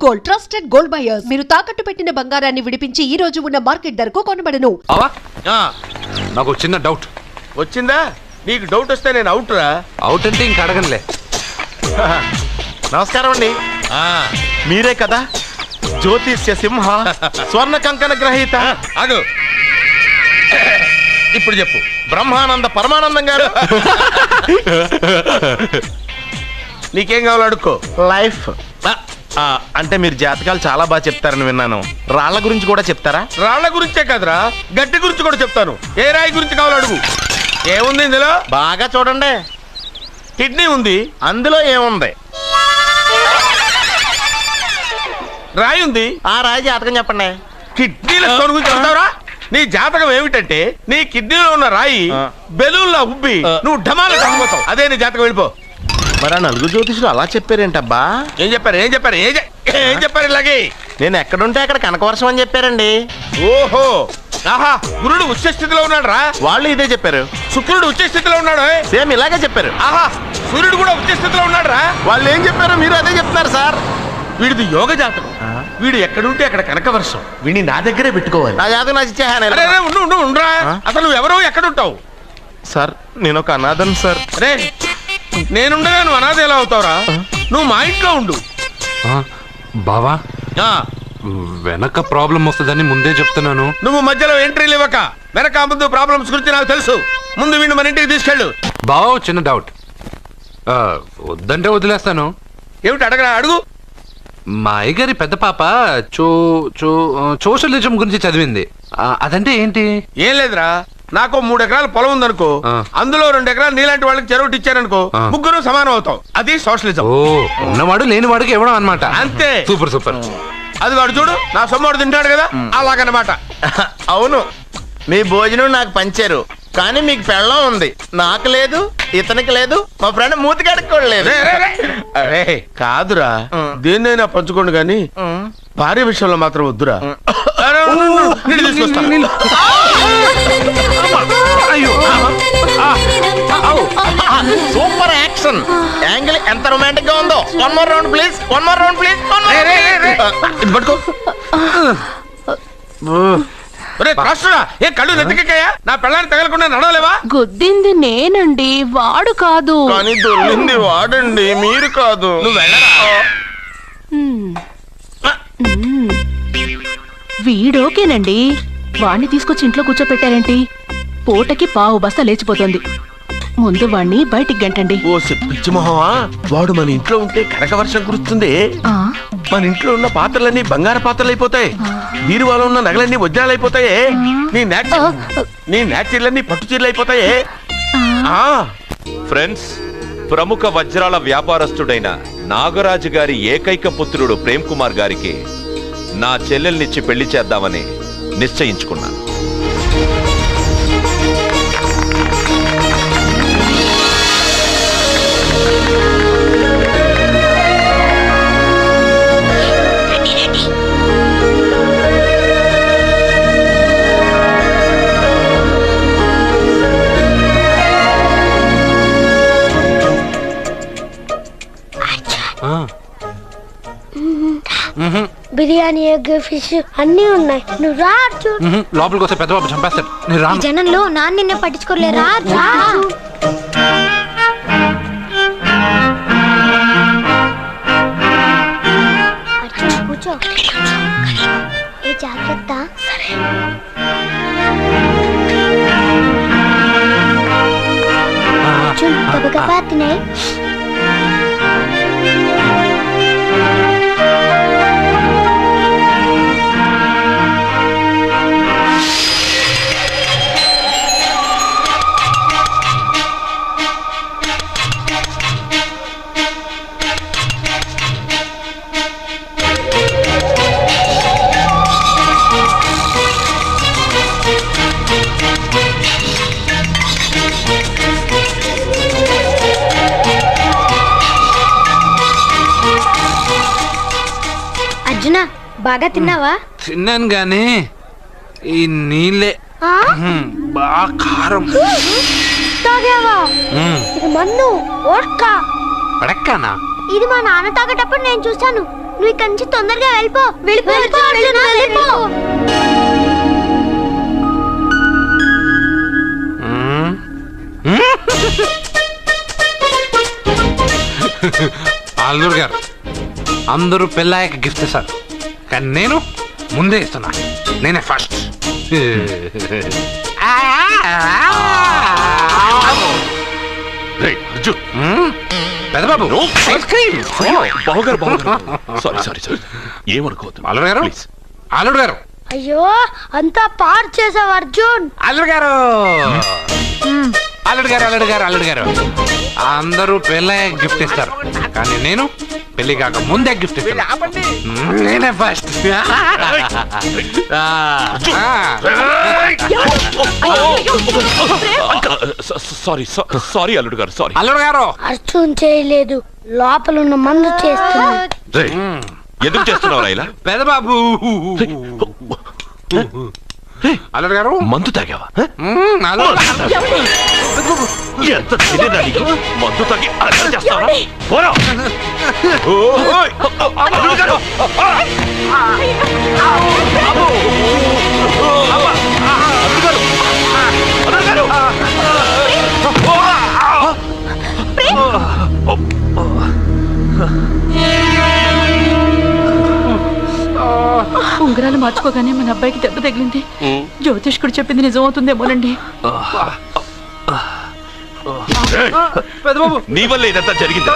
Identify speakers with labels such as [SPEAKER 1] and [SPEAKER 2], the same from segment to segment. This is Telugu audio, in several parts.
[SPEAKER 1] Gold, trusted gold buyers. మీరు తాకట్టు పెట్టిన బంగారాన్ని విడిపించి ఈ రోజు ఉన్న మార్కెట్ ధరకు కొనబడను.
[SPEAKER 2] నాకు చిన్న డౌట్
[SPEAKER 3] వచ్చిందా? నీకు డౌట్ వస్తే నేను అవుట్ రా.
[SPEAKER 2] అవుట్ అంటే ఇంక అడగనులే.
[SPEAKER 3] నమస్కారం అండి. మీరే కదా జ్యోతిష్య సింహ స్వర్ణ కంకణ గ్రహీత? అగు ఇప్పుడు చెప్పు. బ్రహ్మానంద పరమానందం గారు. నీకేం కావాలో అడుక్కో. లైఫ్ అంటే మీరు జాతకాలు చాలా బాగా చెప్తారని విన్నాను. రాళ్ల గురించి కూడా చెప్తారా? రాళ్ల గురించే కాదురా, గట్టి గురించి కూడా చెప్తాను. ఏ రాయి గురించి కావాలో అడుగు. ఏముంది ఇందులో? బాగా చూడండి. కిడ్నీ ఉంది, అందులో ఏముంది? రాయి ఉంది, ఆ రాయి జాతకం చెప్పండి. కిడ్నీల స్టోన్ గురించి చెప్తావురా? నీ జాతకం ఏమిటంటే నీ కిడ్నీలో ఉన్న రాయి బెలూన్లా ఉబ్బి నువ్వు ఢమాల చచ్చిపోతావు. అదే నీ జాతకం. వెళ్ళిపో. మరి ఆ నలుగురు జ్యోతిషులు అలా చెప్పారేంటబ్బా? ఏం చెప్పారు ఇలాగే? నేను ఎక్కడుంటే అక్కడ కనకవర్షం అని చెప్పారండి. ఓహో, ఆహా, గురుడు ఉచ్చ స్థితిలో ఉన్నాడు రా. వాళ్ళు ఇదే చెప్పారు. శుక్రుడు ఉచ్చ స్థితిలో ఉన్నాడు, సేమ్ ఇలాగే చెప్పారు. ఆహా, సూర్యుడు కూడా ఉచ్చ స్థితిలో ఉన్నాడు రా. వాళ్ళు ఏం చెప్పారు మీరు అదే చెప్తున్నారు సార్. వీడిది యోగ జాతకం. వీడు ఎక్కడుంటే అక్కడ కనకవర్షం. వీడిని నా దగ్గరే పెట్టుకోవాలి. నా జాతకం నాకు ఇచ్చేహాను. ఉండరా, అసలు నువ్వు ఎవరో ఎక్కడుంటావు? సార్ నేను ఒక అనాథం సార్. రే, నేనుండగా నువ్వు అనాథ ఎలా అవుతావురా? నువ్వు మా ఇంట్లో ఉండు.
[SPEAKER 2] బావా, వెనక ప్రాబ్లం వస్తుందని ముందే చెప్తున్నాను.
[SPEAKER 3] నువ్వు మధ్యలో ఎంట్రీలు ఇవ్వక. వెనక ముందు ప్రాబ్లమ్స్ గురించి నాకు తెలుసు. ముందు వీడిని మన ఇంటికి తీసుకెళ్ళు.
[SPEAKER 2] బావా, చిన్న డౌట్. వద్దంటే వదిలేస్తాను.
[SPEAKER 3] ఏమిటి అడగరా? అడుగు.
[SPEAKER 2] మా అయ్యగారి పెద్ద పాప సోషలిజం గురించి చదివింది. అదంటే ఏంటి?
[SPEAKER 3] ఏం లేదురా, నాకు 3 ఎకరాల పొలం ఉందనుకో, అందులో 2 ఎకరాలు నీలాంటి వాళ్ళకి చెరువు ఇచ్చారనుకో, ముగ్గురు సమానం అవుతాం. అది సోషలిజం.
[SPEAKER 2] ఉన్నవాడు లేని వాడికి ఇవ్వడం అనమాట.
[SPEAKER 3] అంతే.
[SPEAKER 2] Super super.
[SPEAKER 3] అది వాడు చూడు, నా సొమ్మడు తింటాడు కదా, అలాగనమాట. అవును, మీ భోజనం నాకు పంచారు, కానీ మీకు పెళ్ళం ఉంది, నాకు లేదు, ఇతనికి లేదు, మా ఫ్రెండ్ మూతి కడుక్కోలేదు. కాదురా, దేన్నైనా పంచుకోండి కానీ భార్య విషయంలో మాత్రం వద్దురా. సూపర్ యాక్షన్ యాంగిల్ ఎంత రొమాంటిక్ గా ఉందో. One more round please. పట్టుకో. ఏ కళ్ళు నెత్తికెక్కాయా? నా పెళ్ళాన్ని తగలకుండా నడవలేవా?
[SPEAKER 4] గుద్దింది నేనండి, వాడు కాదు.
[SPEAKER 3] కానీ దొల్లింది వాడండి, మీరు కాదు. నువ్వు వెళ్ళరా.
[SPEAKER 4] వీడోకేనండి, వాణ్ణి తీసుకొచ్చి ఇంట్లో కూర్చోపెట్టారేంటి? పూటకి పావు బస్తా లేచిపోతుంది. ముందు వాణ్ణి బయటికి గంటండి.
[SPEAKER 3] ఓ పిచ్చి మొహమా, వాడు మన ఇంట్లో ఉంటే కనకవర్షం కురుస్తుంది. మన ఇంట్లో ఉన్న పాత్రలన్నీ బంగారు పాత్రలు అయిపోతాయి, బీరువాలో ఉన్న నగలన్నీ వజ్రాలు అయిపోతాయి, నీ నాచీర్లన్నీ పట్టు చీరలు అయిపోతాయి.
[SPEAKER 5] ఫ్రెండ్స్, ప్రముఖ వజ్రాల వ్యాపారస్తుడైన నాగరాజు గారి ఏకైక పుత్రుడు ప్రేమ్ కుమార్ గారికి నా చెల్లెల్నిచ్చి పెళ్లి చేద్దామని నిశ్చయించుకున్నాను.
[SPEAKER 6] బిర్యానీ, ఎగ్, ఫిష్ అన్నీ ఉన్నాయి. నువ్వు రా.
[SPEAKER 2] లోపలికి వస్తే పెద్ద బాబు చంపేస్తాడు. నేను రాను.
[SPEAKER 6] జనంలో నాన్న నిన్నే పట్టించుకోలే. రా. కూర్చో. ఏ జాగ్రత్త. గబగబా తినేయ్. బాగా తిన్నావా?
[SPEAKER 2] తిన్నాను గానీ ఈ నీళ్ళే బాగా కారం.
[SPEAKER 6] తాగావా? ఇది మందు, వోడ్కా.
[SPEAKER 2] పడక్కనా?
[SPEAKER 6] ఇది మా నాన్న తాగేటప్పుడు నేను చూశాను. నువ్వు ఇక్కడి నుంచి తొందరగా వెళ్ళిపో వెళ్ళిపో అర్జున్, వెళ్ళిపో.
[SPEAKER 2] అల్లుడు గారు అందరూ పెళ్ళాయక గిఫ్ట్ ఇస్తారు, కానీ నేను ముందే ఇస్తున్నా. నేనే ఫస్ట్. పెద్దబాబు ఐస్ క్రీమ్.
[SPEAKER 5] బావగారు సారీ సారీ సారీ, ఏమనుకోవద్దు.
[SPEAKER 2] అల్లుడు గారు,
[SPEAKER 5] ప్లీజ్.
[SPEAKER 2] అల్లుడు గారు,
[SPEAKER 6] అయ్యో అంతా పాడు చేసావు అర్జున్.
[SPEAKER 2] అల్లుడు గారు, అల్లుడు గారు, అల్లుడు గారు, అల్లుడు గారు, అందరూ పెళ్ళయ్యాక గిఫ్ట్ ఇస్తారు, కానీ నేను పెళ్లి కాక ముందే గిఫ్ట్ ఇస్తాను. నేనే ఫస్ట్.
[SPEAKER 5] సారీ సారీ అల్లుడు గారు, సారీ.
[SPEAKER 2] అల్లుడు గారు,
[SPEAKER 6] అర్జున్ చేయలేదు, లోపల ఉన్న మందు చేస్తున్నాడు.
[SPEAKER 5] ఎందుకు చేస్తున్నావు ఇలా?
[SPEAKER 2] పెద్దబాబు. అల్లుడు గారు,
[SPEAKER 5] మందు తాగావా?
[SPEAKER 2] అల్లుడు గారు.
[SPEAKER 5] ఎంత తెలియదా నీకు? మందు తాగి అలా చేస్తావా? పోరా! ఓయ్! అల్లుడు గారు! అల్లుడు గారు!
[SPEAKER 4] ఉంగరాలు మార్చుకోగానే మన అబ్బాయికి దెబ్బ తగిలింది. జ్యోతిష్కుడు చెప్పింది నిజమవుతుందేమోనండి.
[SPEAKER 2] పెద్దబాబు,
[SPEAKER 5] నీ వల్ల ఇదంతా జరిగిందా?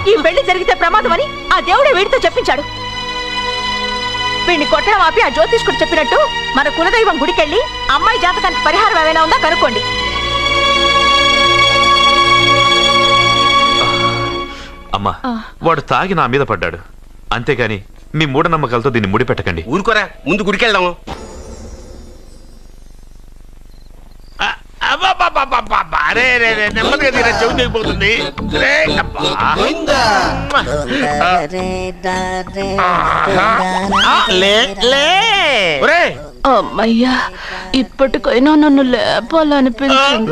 [SPEAKER 4] ఈ పెళ్లి జరిగితే ప్రమాదం అని ఆ దేవుడే వీడితో చెప్పించాడు. వీడిని కొట్టడం ఆపి ఆ జ్యోతిష్కుడు చెప్పినట్టు మన కులదైవం గుడికెళ్ళి అమ్మాయి జాతకానికి పరిహారం ఏమైనా ఉందా కనుక్కోండి.
[SPEAKER 5] అమ్మా, వాడు తాగి నా మీద పడ్డాడు, అంతేగాని మీ మూఢనమ్మకాలతో దీన్ని ముడిపెట్టకండి.
[SPEAKER 3] ఊరుకోరా, ముందు గుడికెళ్దాము. అరే రే రే, నెమ్మదిగా తీరా, చెవి తెగిపోతుంది. రే, అబ్బా. లే లే. ఒరేయ్,
[SPEAKER 4] అమ్మయ్యా, ఇప్పటికైనా నన్ను లేపాలనిపించింది.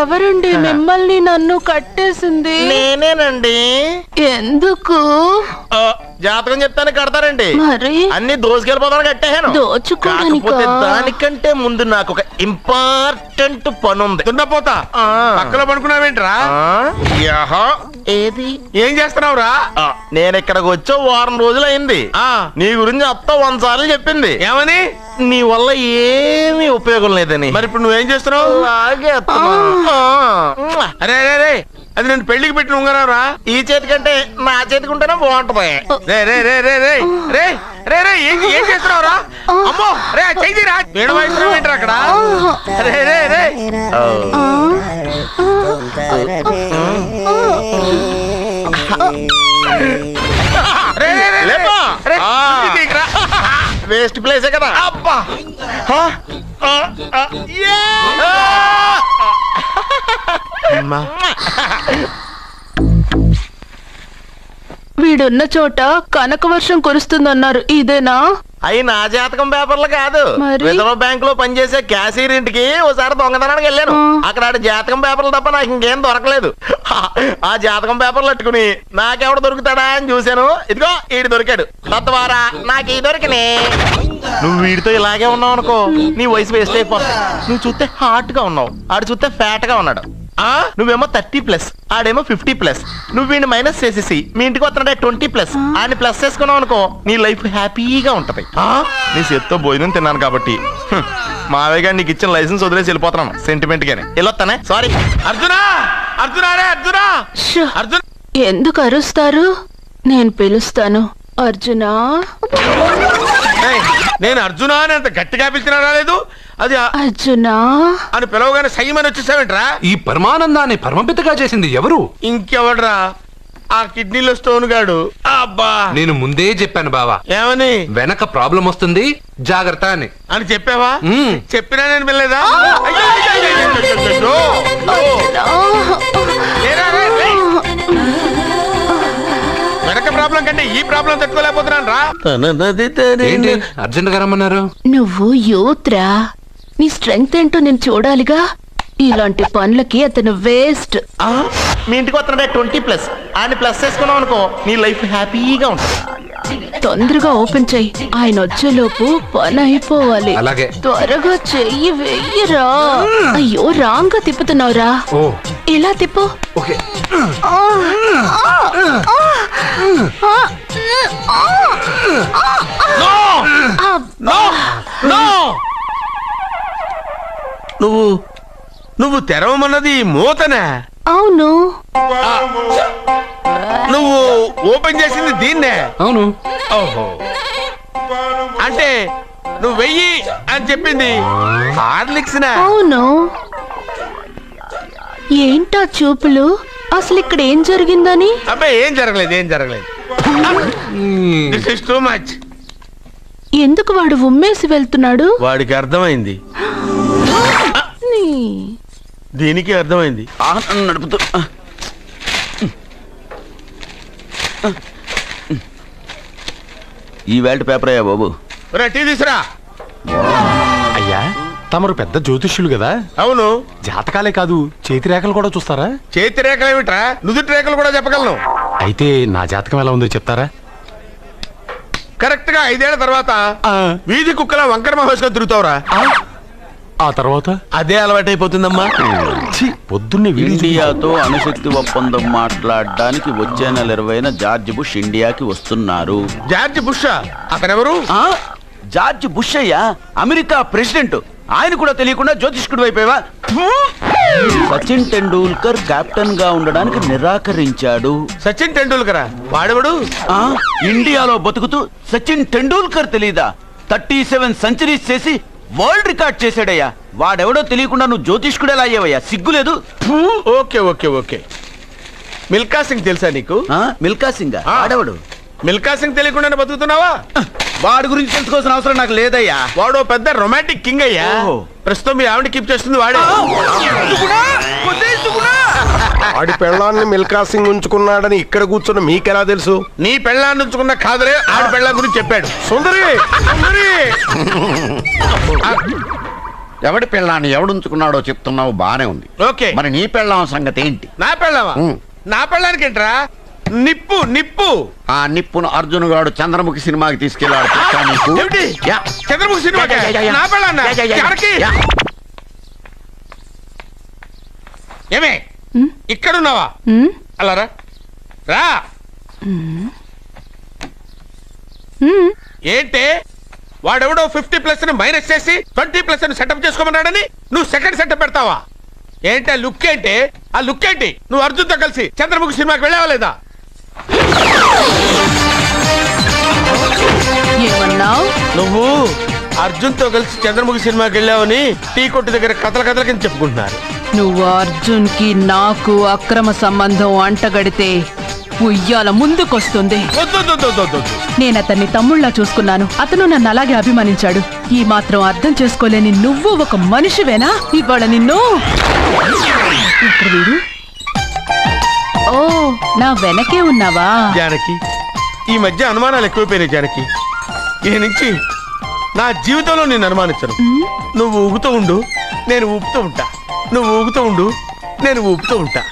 [SPEAKER 4] ఎవరండి మిమ్మల్ని నన్ను కట్టేసింది?
[SPEAKER 3] నేనేనండి.
[SPEAKER 4] ఎందుకు?
[SPEAKER 3] జాతకం చెప్తాను కడతారండి.
[SPEAKER 4] మరి
[SPEAKER 3] అన్ని దోసుకెళ్ళిపోతాను కట్టేహాను.
[SPEAKER 4] దోచుకోవడానికా?
[SPEAKER 3] కాకపోతే దానికంటే ముందు నాకు ఒక ఇంపార్టెంట్ పని ఉంది. దున్నపోతా పక్కలో పడుకున్నావేంట్రా? ఏది ఏం చేస్తున్నావురా? నేను ఇక్కడికి వచ్చి వారం రోజులు అయింది. నీ గురించి అత్త 100 సార్లు చెప్పింది. ఏమని? నీ వల్ల ఏమీ ఉపయోగం లేదని. మరి ఇప్పుడు నువ్వేం చేస్తున్నావు? అరే అరే రే, అది నేను పెళ్లికి పెట్టిన ఉంగరారా. ఈ చేతి కంటే నా చేతికి ఉంటేనే బాగుంటది. రే రే రే రే రే రే రే రే, ఏం చేస్తున్నావురా? అమ్మో రే, చెయ్యిరా. వేణ వయసు ఏంట్రా అక్కడ? రే రే రే, వేస్ట్ ప్లేసే కదా. అబ్బా,
[SPEAKER 4] వీడున్న చోట కనక వర్షం కురుస్తుందన్నారు, ఇదేనా?
[SPEAKER 3] అయి నా జాతకం పేపర్లు కాదు.
[SPEAKER 4] మరి?
[SPEAKER 3] రిజర్వ్ బ్యాంక్ లో పనిచేసే క్యాషియర్ ఇంటికి ఓసారి దొంగతనానికి వెళ్ళాను. అక్కడ ఆడ జాతకం పేపర్లు తప్ప నాకు ఇంకేం దొరకలేదు. ఆ జాతకం పేపర్లు పట్టుకుని నాకెవడు దొరుకుతాడా అని చూశాను. ఇదిగో ఈడు దొరికాడు. తద్వారా నాకు ఈ దొరికినే. నువ్వు వీడితో ఇలాగే ఉన్నావు అనుకో, నీ వయసు వేస్ట్ అయిపోతుంది. నువ్వు చూస్తే హాట్ గా ఉన్నావు, ఆడు చూస్తే ఫ్యాట్ గా ఉన్నాడు. నువ్వేమో 30+, ఆడేమో 50+. నువ్వు వీడిని మైనస్ చేసేసి మీ ఇంటికి వస్తున్నాడే 20+, ఆయన ప్లస్ చేసుకున్నావు అనుకో, నీ లైఫ్ హ్యాపీగా ఉంటది. నీ చేత్తో భోజనం తిన్నాను కాబట్టి మావయ్య గారు నీకు ఇచ్చిన లైసెన్స్ వదిలేసి వెళ్ళిపోతున్నాను సెంటిమెంట్ గానే. వెళ్ళొస్తానే. సారీ. అర్జునా, అర్జునా రే, అర్జునా,
[SPEAKER 4] షో,
[SPEAKER 3] అర్జున్.
[SPEAKER 4] ఎందుకు అరుస్తారు? నేను పిలుస్తాను. అర్జునా.
[SPEAKER 3] నేను అర్జునా అని అంత గట్టిగా పిలిచినా రాలేదు. అది
[SPEAKER 4] అర్జునా
[SPEAKER 3] అని పిలవగానే సైమని వచ్చేసావేంట్రా?
[SPEAKER 2] ఈ పరమానందాన్ని పరమపితగా చేసింది ఎవరు?
[SPEAKER 3] ఇంకెవడ్రా? ఆ కిడ్నీలో స్టోన్ గాడు. అబ్బా,
[SPEAKER 2] నేను ముందే చెప్పాను బావా,
[SPEAKER 3] ఏమని?
[SPEAKER 2] వెనక ప్రాబ్లం వస్తుంది, జాగ్రత్త అని.
[SPEAKER 3] అని చెప్పావా? చెప్పినా నేను వెళ్ళలేదా? వెనక ప్రాబ్లం కంటే ఈ ప్రాబ్లం తట్టుకోలేకపోతున్నాను రా.
[SPEAKER 2] ఏంటి అర్జెంట్ గా రమ్మన్నారు?
[SPEAKER 4] నువ్వు యూత్రా, నీ స్ట్రెంగ్త్ ఏంటో నేను చూడాలిగా.
[SPEAKER 7] ఇలాంటి పనులకి అతను వేస్ట్.
[SPEAKER 3] మీ ఇంటికి వస్తున్నాడే 20+ ఆయన ప్లస్ చేసుకున్నావు అనుకో నీ లైఫ్ హ్యాపీగా ఉంటుంది.
[SPEAKER 7] తొందరగా ఓపెన్ చెయ్యి, ఆయన వచ్చేలోపు పని అయిపోవాలి.
[SPEAKER 2] అలాగే.
[SPEAKER 7] త్వరగా చెయ్యి వెయ్యరా. అయ్యో రాంగ్ గా తిప్పుతున్నావురా.
[SPEAKER 2] ఓ
[SPEAKER 7] ఇలా తిప్పు.
[SPEAKER 2] ఓకే.
[SPEAKER 3] నువ్వు తెరవమన్నది మూతనే.
[SPEAKER 7] అవును.
[SPEAKER 3] నువ్వు ఓపెన్ చేసింది దీన్నే.
[SPEAKER 2] అవును.
[SPEAKER 3] ఓహో, అంటే నువ్వు వెయ్యి అని చెప్పింది హార్లిక్స్.
[SPEAKER 7] అవును. ఏంటా చూపులు? అసలు ఇక్కడ ఏం జరిగిందని?
[SPEAKER 3] అబ్బాయి ఏం జరగలేదు. This is too much.
[SPEAKER 7] ఎందుకు వాడు ఉమ్మేసి వెళ్తున్నాడు?
[SPEAKER 3] వాడికి అర్థమైంది, దీనికి అర్థమైంది.
[SPEAKER 8] నడుపుతూ ఈ వేల్ట్ పేపర్ అయ్యా బాబు.
[SPEAKER 3] టీ తీసురా.
[SPEAKER 9] అయ్యా తమరు పెద్ద జ్యోతిష్యులు కదా.
[SPEAKER 3] అవును.
[SPEAKER 9] జాతకాలే కాదు చేతి రేఖలు కూడా చూస్తారా?
[SPEAKER 3] చేతి రేఖలు ఏమిట్రా, నుదుటి రేఖలు కూడా చెప్పగలను.
[SPEAKER 9] అయితే నా జాతకం ఎలా ఉందో చెప్తారా?
[SPEAKER 3] కరెక్ట్ గా 5 ఏళ్ల తర్వాత వీధి కుక్కల వంకర మహేష్గా తిరుగుతావురా.
[SPEAKER 9] ఆ తర్వాత
[SPEAKER 3] అదే అలవాటైపోతుందమ్మా.
[SPEAKER 9] పొద్దున్నే
[SPEAKER 8] ఇండియాతో అణుశక్తి ఒప్పందం మాట్లాడడానికి వచ్చే నెల 20న జార్జ్ బుష్ ఇండియాకి వస్తున్నారు.
[SPEAKER 3] జార్జ్ బుష్ అతనెవరు?
[SPEAKER 8] జార్జ్ బుష్ అయ్యా, అమెరికా ప్రెసిడెంట్. ఆయన కూడా తెలియకుండా జ్యోతిష్కుడు వైపోయావా? సచిన్ టెండూల్కర్ కెప్టెన్ గా ఉండడానికి నిరాకరించాడు.
[SPEAKER 3] సచిన్ టెండూల్కర్ వాడెవడు?
[SPEAKER 8] ఇండియాలో బతుకుతూ సచిన్ టెండూల్కర్ తెలీదా? 37 సెంచరీస్ చేసి వరల్డ్ రికార్డ్ చేశాడయ్యా. వాడెవడో తెలియకుండా నువ్వు జ్యోతిష్కుడు ఎలా అయ్యావయ్యా? సిగ్గులేదు.
[SPEAKER 3] ఓకే. మిల్కా సింగ్ తెలుసా నీకు?
[SPEAKER 8] మిల్కా సింగ్ వాడెవడు?
[SPEAKER 3] మిల్కా సింగ్ తెలియకుండానే బతుకుతున్నావా?
[SPEAKER 8] వాడి గురించి తెలుసుకోవాల్సిన అవసరం నాకు లేదయ్యా.
[SPEAKER 3] వాడు పెద్ద రొమాంటిక్ కింగ్ అయ్యా. ప్రస్తుతం మీ ఆవిడ కీప్ చేస్తుంది వాడే.
[SPEAKER 10] వాడి పెళ్ళాన్ని మిల్కా సింగ్ ఉంచుకున్నాడని ఇక్కడ కూర్చున్న మీకెలా తెలుసు?
[SPEAKER 3] నీ పెళ్ళాన్ని ఉంచుకున్న కాదరే ఆడి పెళ్ళాం గురించి చెప్పాడు. సుందరి
[SPEAKER 11] ఎవడి పెళ్ళాన్ని ఎవడుంచుకున్నాడో చెప్తున్నావు, బానే ఉంది.
[SPEAKER 3] ఓకే,
[SPEAKER 11] మరి నీ పెళ్ళాం సంగతి ఏంటి?
[SPEAKER 3] నా పెళ్ళావా? నా పెళ్ళానికి ఏంట్రా? నిప్పు.
[SPEAKER 11] ఆ నిప్పును అర్జున్ గాడు చంద్రముఖి సినిమాకి తీసుకెళ్లాడు.
[SPEAKER 3] చంద్రముఖి సినిమా నా పెళ్ళాన్నా? ఏమే ఇక్కడున్నావా? అలా రా. ఏంటే వాడెవడో 50+ మైనస్ చేసి 20+ సెటప్ చేసుకోమన్నాడని నువ్వు సెకండ్ సెటప్ పెడతావా? ఏంటి ఆ లుక్ ఏంటి? నువ్వు అర్జున్తో కలిసి చంద్రముఖి సినిమాకి వెళ్ళావా లేదా?
[SPEAKER 7] ఏమన్నావు?
[SPEAKER 3] నువ్వు అర్జున్తో కలిసి చంద్రముఖి సినిమాకి వెళ్ళావని టీ కొట్టు దగ్గర కథల కింద చెప్పుకుంటున్నారు.
[SPEAKER 7] నువ్వు అర్జున్ కి నాకు అక్రమ సంబంధం అంటగడితే ఉయ్యాల ముందుకొస్తుంది. నేను అతన్ని తమ్ముళ్ళ చూసుకున్నాను. అతను నన్ను అలాగే అభిమానించాడు. ఈ మాత్రం అర్థం చేసుకోలేని నువ్వు ఒక మనిషివేనా? ఇవాళ నిన్ను ఇక్కడ వీడు. ఓ నా వెనకే ఉన్నావా?
[SPEAKER 3] జానకి, ఈ మధ్య అనుమానాలు ఎక్కువైపోయినాయి జానకి. ఈ నుంచి నా జీవితంలో నేను అనుమానించను. నువ్వు ఊగుతూ ఉండు, నేను ఊపుతూ ఉంటా. నువ్వు ఊగుతూ ఉండు, నేను ఊపుతూ ఉంటా.